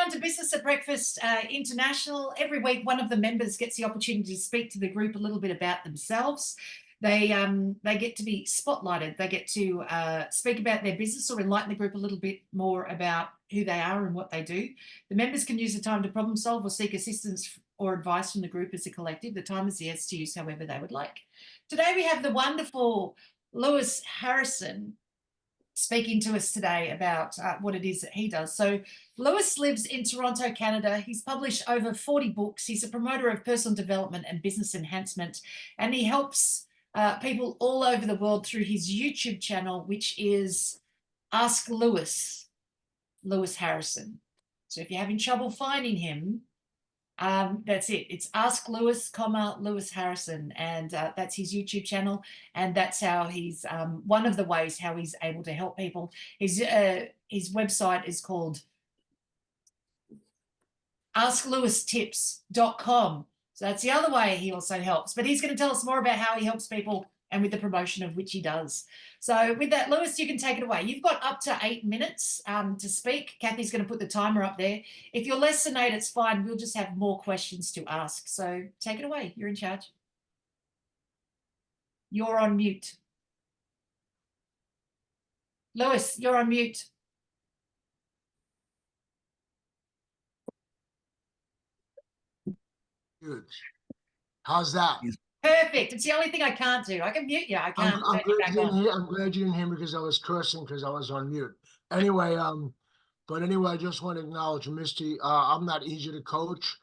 everyone to Business at Breakfast International. Every week, one of the members gets the opportunity to speak to the group a little bit about themselves. They get to be spotlighted. They get to speak about their business or enlighten the group a little bit more about who they are and what they do. The members can use the time to problem solve or seek assistance or advice from the group as a collective. The time is theirs to use however they would like. Today, we have the wonderful Lewis Harrison speaking to us today about what it is that he does. So Lewis lives in Toronto, Canada. He's published over 40 books. He's a promoter of personal development and business enhancement, and he helps people all over the world through his YouTube channel, which is Ask Lewis, Lewis Harrison. So if you're having trouble finding him, that's it. It's Ask Lewis, Lewis Harrison, and that's his YouTube channel, and that's how he's one of the ways how he's able to help people. His website is called AskLewisTips.com. So that's the other way he also helps. But he's going to tell us more about how he helps people and with the promotion of which he does. So with that, Lewis, you can take it away. You've got up to 8 minutes to speak. Kathy's going to put the timer up there. If you're less than 8, it's fine. We'll just have more questions to ask. So take it away. You're in charge. You're on mute. Lewis, you're on mute. Good. How's that? Perfect. It's the only thing I can't do. I can mute you. I can't. I'm glad you didn't hear me because I was cursing because I was on mute. Anyway, I just want to acknowledge Misty. I'm not easy to coach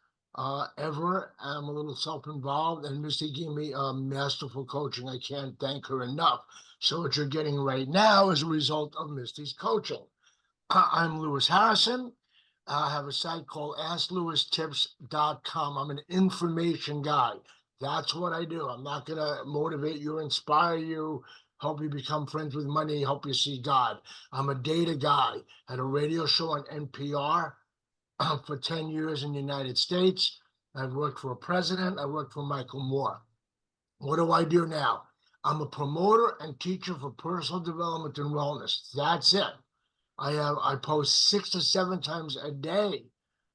ever. I'm a little self-involved, and Misty gave me masterful coaching. I can't thank her enough. So what you're getting right now is a result of Misty's coaching. I'm Lewis Harrison. I have a site called AskLewisTips.com. I'm an information guy. That's what I do. I'm not going to motivate you, inspire you, help you become friends with money, help you see God. I'm a data guy. Had a radio show on NPR for 10 years in the United States. I've worked for a president. I worked for Michael Moore. What do I do now? I'm a promoter and teacher for personal development and wellness. That's it. I post 6 to 7 times a day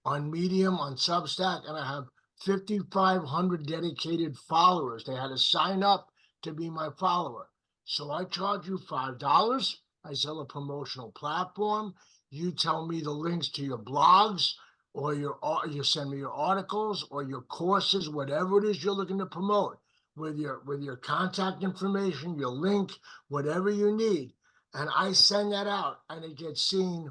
on Medium, on Substack, and I have 5,500 dedicated followers. They had to sign up to be my follower. So I charge you $5. I sell a promotional platform. You tell me the links to your blogs, or you send me your articles or your courses, whatever it is you're looking to promote, with your contact information, your link, whatever you need. And I send that out, and it gets seen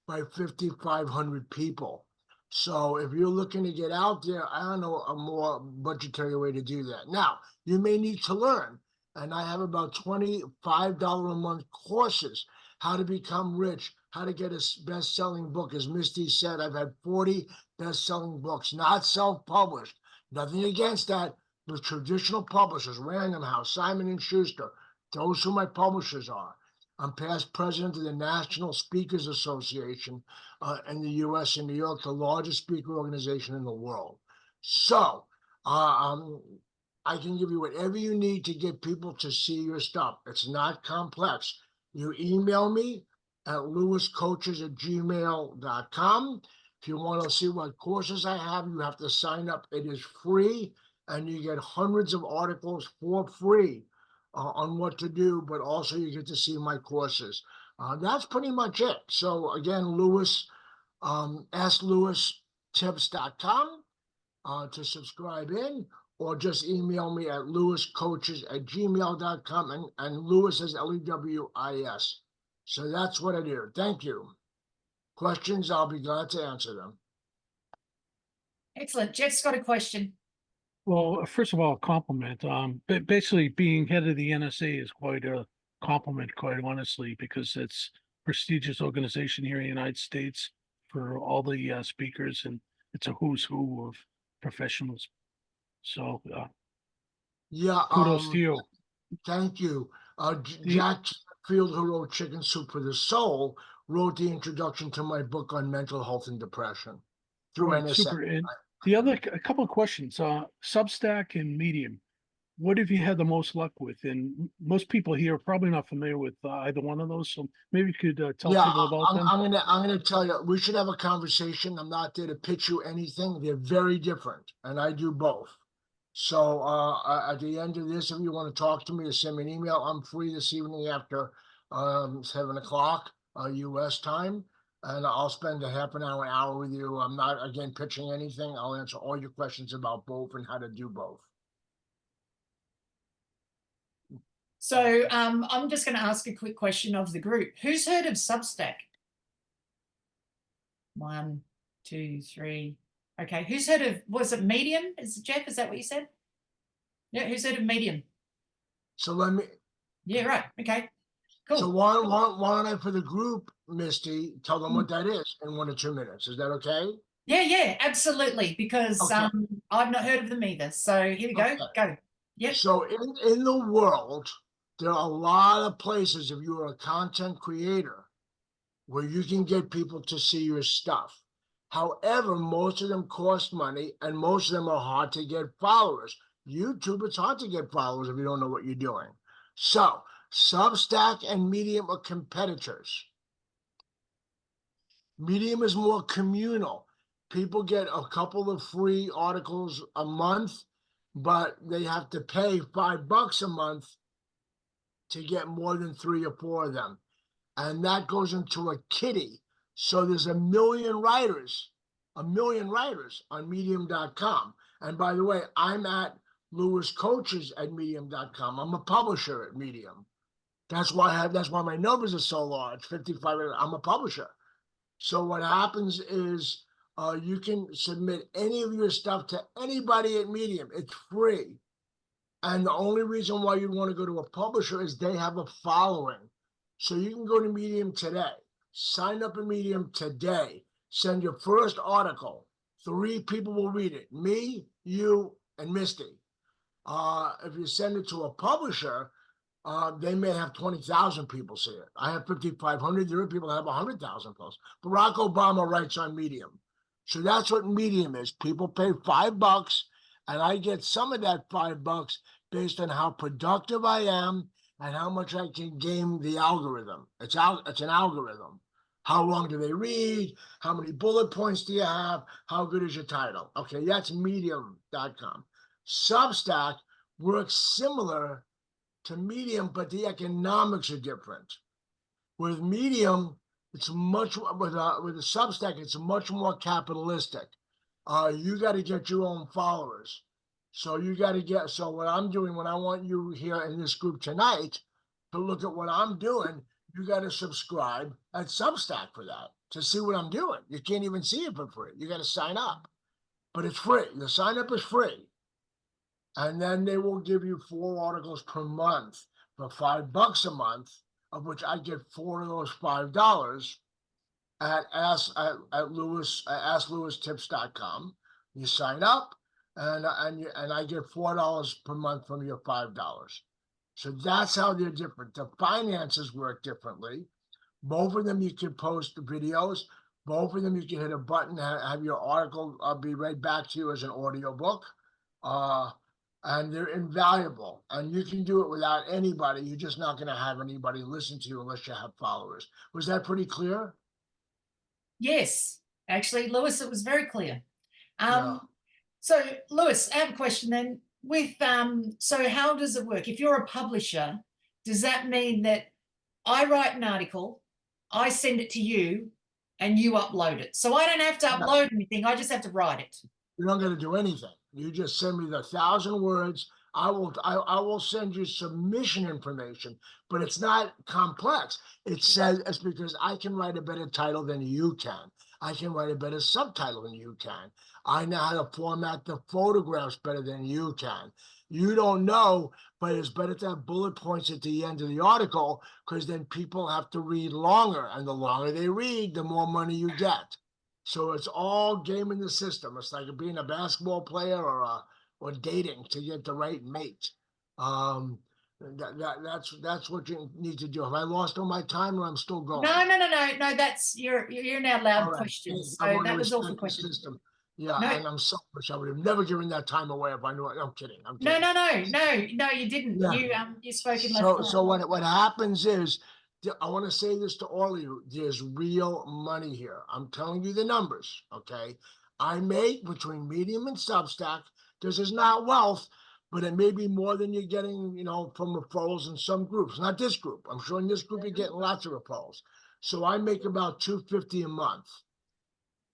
by 5,500 people. So if you're looking to get out there, I don't know a more budgetary way to do that. Now, you may need to learn, and I have about $25 a month courses, how to become rich, how to get a best-selling book. As Misty said, I've had 40 best-selling books, not self-published. Nothing against that. The traditional publishers, Random House, Simon & Schuster, those who my publishers are. I'm past president of the National Speakers Association in the U.S. in New York, the largest speaker organization in the world. So I can give you whatever you need to get people to see your stuff. It's not complex. You email me at lewiscoaches@gmail.com. If you want to see what courses I have, you have to sign up. It is free, and you get hundreds of articles for free on what to do, but also you get to see my courses. That's pretty much it. So again, Lewis, AskLewisTips.com to subscribe in, or just email me at lewiscoaches@gmail.com, and Lewis is Lewis. So that's what I do. Thank you. Questions, I'll be glad to answer them. Excellent. Jeff's got a question. Well, first of all, a compliment. Basically, being head of the NSA is quite a compliment, quite honestly, because it's a prestigious organization here in the United States for all the speakers, and it's a who's who of professionals. So, yeah, kudos to you. Thank you. Jack Field, who wrote Chicken Soup for the Soul, wrote the introduction to my book on mental health and depression through NSA. Super. And a couple of questions. Substack and Medium. what have you had the most luck with? And most people here are probably not familiar with either one of those. So maybe you could tell Yeah, people about them. I'm gonna tell you, we should have a conversation. I'm not there to pitch you anything. They're very different, and I do both. So at the end of this, if you want to talk to me or send me an email, I'm free this evening after 7 o'clock US time, and I'll spend a half an hour with you. I'm not again pitching anything. I'll answer all your questions about both and how to do both. So I'm just going to ask a quick question of the group. Who's heard of Substack? 1, 2, 3. Okay. Who's heard of, was it Medium? Is it Jeff? Is that what you said? Yeah. Who's heard of Medium? So let me. Yeah. Right. Okay. Cool. So why don't I, for the group, Misty, tell them what that is in 1 or 2 minutes? Is that okay? Yeah, absolutely. Because Okay. I've not heard of them either. So here we go. Okay. Go. Yep. So in the world, there are a lot of places, if you are a content creator, where you can get people to see your stuff. However, most of them cost money and most of them are hard to get followers. YouTube, it's hard to get followers if you don't know what you're doing. So Substack and Medium are competitors. Medium is more communal. People get a couple of free articles a month, but they have to pay $5 a month to get more than 3 or 4 of them. And that goes into a kitty. So there's a million writers on medium.com. And by the way, I'm at Lewis Coaches at medium.com. I'm a publisher at Medium. That's why my numbers are so large, 55. I'm a publisher. So what happens is you can submit any of your stuff to anybody at Medium. It's free. And the only reason why you'd want to go to a publisher is they have a following. So you can go to Medium today, sign up at Medium today, send your first article. 3 people will read it, me, you, and Misty. If you send it to a publisher, they may have 20,000 people see it. I have 5,500. There are people that have 100,000 posts. Barack Obama writes on Medium. So that's what Medium is. People pay $5, and I get some of that $5 based on how productive I am and how much I can game the algorithm. It's an algorithm. How long do they read? How many bullet points do you have? How good is your title? Okay, that's medium.com. Substack works similar to Medium, but the economics are different. With Medium, it's much with a Substack, it's much more capitalistic. You got to get your own followers. So you got to get. So what I'm doing when I want you here in this group tonight to look at what I'm doing, you got to subscribe at Substack for that to see what I'm doing. You can't even see it for free. You got to sign up, but it's free. The sign up is free. And then they will give you 4 articles per month for $5 a month, of which I get 4 of those $5 at AskLewisTips.com. You sign up, and I get $4 per month from your $5. So that's how they're different. The finances work differently. Both of them you can post videos. Both of them you can hit a button, have your article be read back to you as an audiobook. And they're invaluable, and you can do it without anybody. You're just not going to have anybody listen to you unless you have followers. Was that pretty clear? Yes, actually, Lewis, it was very clear. Yeah. So Lewis, I have a question then. With so how does it work? If you're a publisher, does that mean that I write an article, I send it to you, and you upload it? So I don't have to upload anything. I just have to write it. You're not going to do anything. You just send me the 1,000 words. I will send you submission information, but it's not complex. It says it's because I can write a better title than you can. I can write a better subtitle than you can. I know how to format the photographs better than you can. You don't know, but it's better to have bullet points at the end of the article, because then people have to read longer, and the longer they read, the more money you get. So it's all game in the system. It's like being a basketball player or dating to get the right mate. That's what you need to do. Have I lost all my time, or I'm still going? No. That's you're now allowed All right. questions. I So want to that was all for respect the questions. system. Yeah, No, and I'm selfish. I would have never given that time away if I knew it. I'm kidding. I'm no, kidding. no, you didn't. Yeah. You spoke in left So, time. so what happens is, I want to say this to all of you, there's real money here. I'm telling you the numbers, okay? I make between Medium and Substack, this is not wealth, but it may be more than you're getting, from referrals in some groups, not this group. I'm sure in this group you're getting lots of referrals. So I make about $250 a month,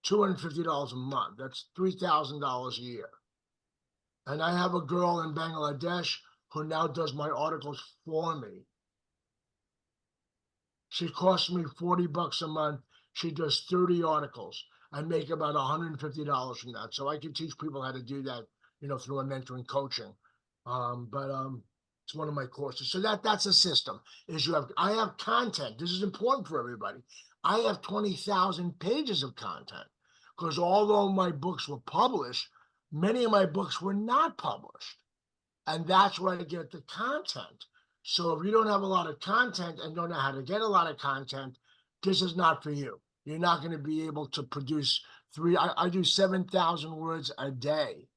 $250 a month. That's $3,000 a year. And I have a girl in Bangladesh who now does my articles for me. She costs me $40 a month. She does 30 articles. I make about $150 from that. So I can teach people how to do that, through a mentoring coaching. But it's one of my courses. So that's a system. I have content. This is important for everybody. I have 20,000 pages of content because although my books were published, many of my books were not published. And that's where I get the content. So if you don't have a lot of content and don't know how to get a lot of content, this is not for you. You're not going to be able to produce I do 7,000 words a day,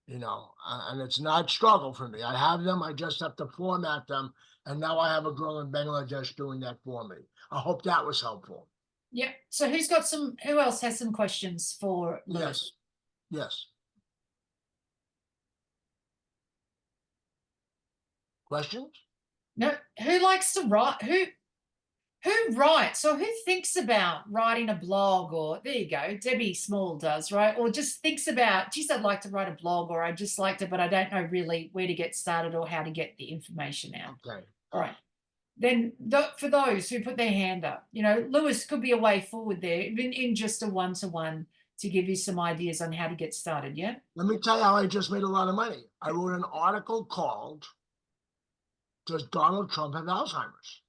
and it's not struggle for me. I have them. I just have to format them. And now I have a girl in Bangladesh doing that for me. I hope that was helpful. Yeah. So who else has some questions for Lewis? Yes. Questions? No, who likes to write? Who writes or who thinks about writing a blog? Or there you go, Debbie Small does, right? Or just thinks about, geez, I'd like to write a blog, or I just like to, but I don't know really where to get started or how to get the information out. Okay. All right. Then for those who put their hand up, Lewis could be a way forward there, even in just a one-to-one, to give you some ideas on how to get started. Yeah. Let me tell you how I just made a lot of money. I wrote an article called "Does Donald Trump have Alzheimer's?"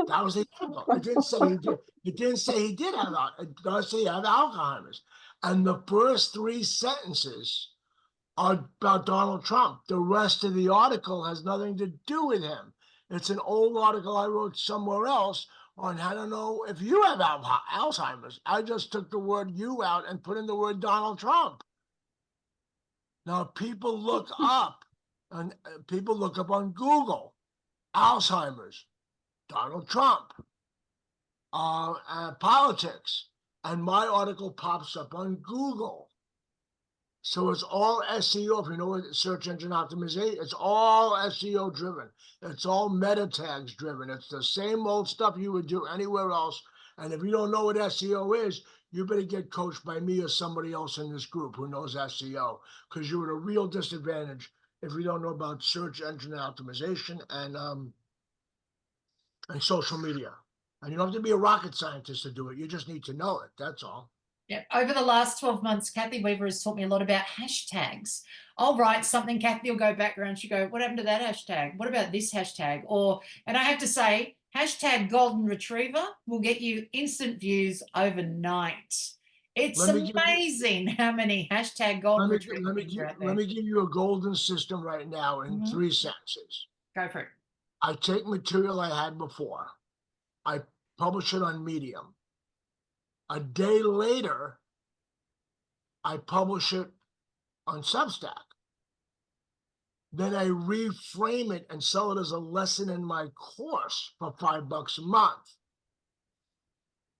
That was the article. It didn't say he did. It didn't say he did have. It does say he had Alzheimer's. And the first 3 sentences are about Donald Trump. The rest of the article has nothing to do with him. It's an old article I wrote somewhere else on how to know if you have Alzheimer's. I just took the word "you" out and put in the word Donald Trump. Now people look up, and people look up on Google, Alzheimer's, Donald Trump, politics, and my article pops up on Google. So it's all SEO. If you know what search engine optimization, it's all SEO driven. It's all meta tags driven. It's the same old stuff you would do anywhere else. And if you don't know what SEO is, you better get coached by me or somebody else in this group who knows SEO, because you're at a real disadvantage if you don't know about search engine optimization and social media. And you don't have to be a rocket scientist to do it. You just need to know it. That's all. Yeah. Over the last 12 months, Kathy Weaver has taught me a lot about hashtags. I'll write something, Kathy will go back around, she'll go, what happened to that hashtag? What about this hashtag? And I have to say, hashtag golden retriever will get you instant views overnight. It's amazing how many hashtag golden retriever things are out there. Let me give you a golden system right now in 3 sentences. Go for it. I take material I had before. I publish it on Medium. A day later, I publish it on Substack. Then I reframe it and sell it as a lesson in my course for $5 a month.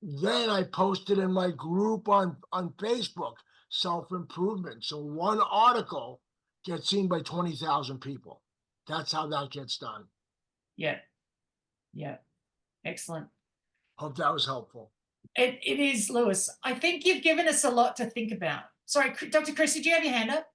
Then I post it in my group on Facebook, self-improvement. So one article gets seen by 20,000 people. That's how that gets done. Yeah. Yeah. Excellent. Hope that was helpful. It is, Lewis. I think you've given us a lot to think about. Sorry, Dr. Chris, did you have your hand up?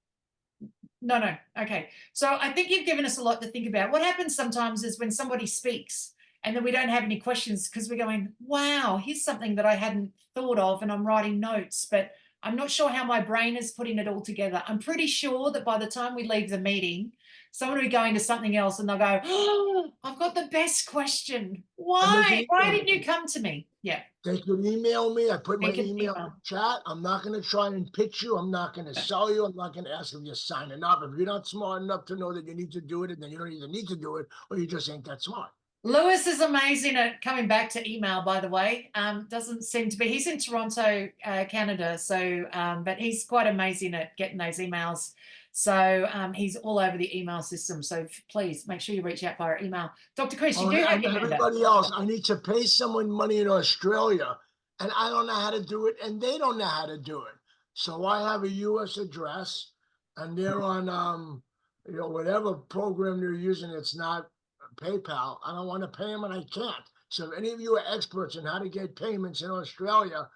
No. Okay. So I think you've given us a lot to think about. What happens sometimes is when somebody speaks and then we don't have any questions because we're going, wow, here's something that I hadn't thought of, and I'm writing notes, but I'm not sure how my brain is putting it all together. I'm pretty sure that by the time we leave the meeting, someone will be going to something else and they'll go, oh, I've got the best question. Why? Why didn't you come to me? Yeah. They could email me. I put my email in the chat. I'm not going to try and pitch you. I'm not going to sell you. I'm not going to ask if you're signing up. If you're not smart enough to know that you need to do it, and then you don't even need to do it, or you just ain't that smart. Lewis is amazing at coming back to email, by the way. Doesn't seem to be, he's in Toronto, Canada. So, but he's quite amazing at getting those emails. So he's all over the email system. So please make sure you reach out via email. Dr. Chris, you Oh, do have and your hand up. everybody else, I need to pay someone money in Australia, and I don't know how to do it, and they don't know how to do it. So I have a U.S. address, and they're on, whatever program they're using. It's not PayPal. I don't want to pay them, and I can't. So if any of you are experts in how to get payments in Australia,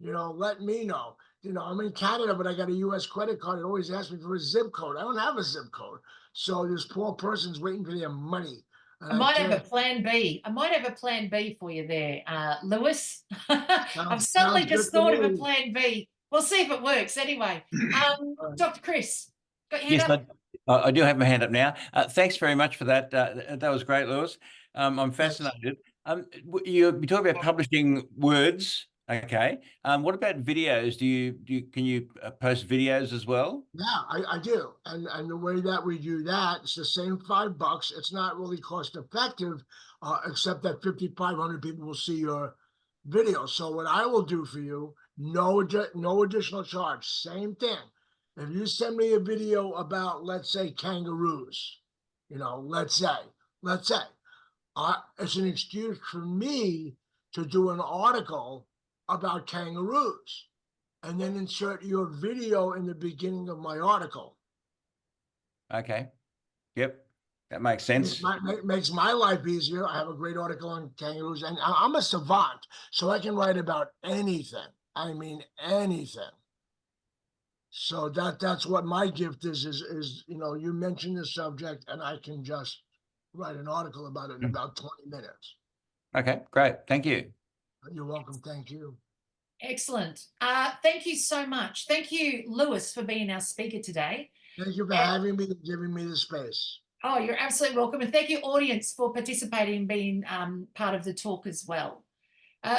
let me know. I'm in Canada, but I got a U.S. credit card. It always asks me for a zip code. I don't have a zip code. So this poor person's waiting for their money. I might have a plan B. I might have a plan B for you there, Lewis. I've suddenly sounds just good to thought of a me. plan B. We'll see if it works anyway. Dr. Chris, got your hand Yes, up? I do have my hand up now. Thanks very much for that. That was great, Lewis. I'm fascinated. You talk about publishing words. Okay. What about videos? Can you post videos as well? Yeah, I do. And the way that we do that, it's the same $5. It's not really cost effective, except that 5,500 people will see your video. So what I will do for you, no additional charge, same thing. If you send me a video about, let's say, kangaroos, let's say, it's an excuse for me to do an article about kangaroos, and then insert your video in the beginning of my article. Okay. Yep. That makes sense. Makes my life easier. I have a great article on kangaroos, and I'm a savant, so I can write about anything. I mean, anything. So that's what my gift is, you mention the subject and I can just write an article about it in about 20 minutes. Okay, great. Thank you. You're welcome. Thank you. Excellent. Thank you so much. Thank you, Lewis, for being our speaker today. Thank you for having me and giving me the space. Oh, you're absolutely welcome. And thank you, audience, for participating and being part of the talk as well.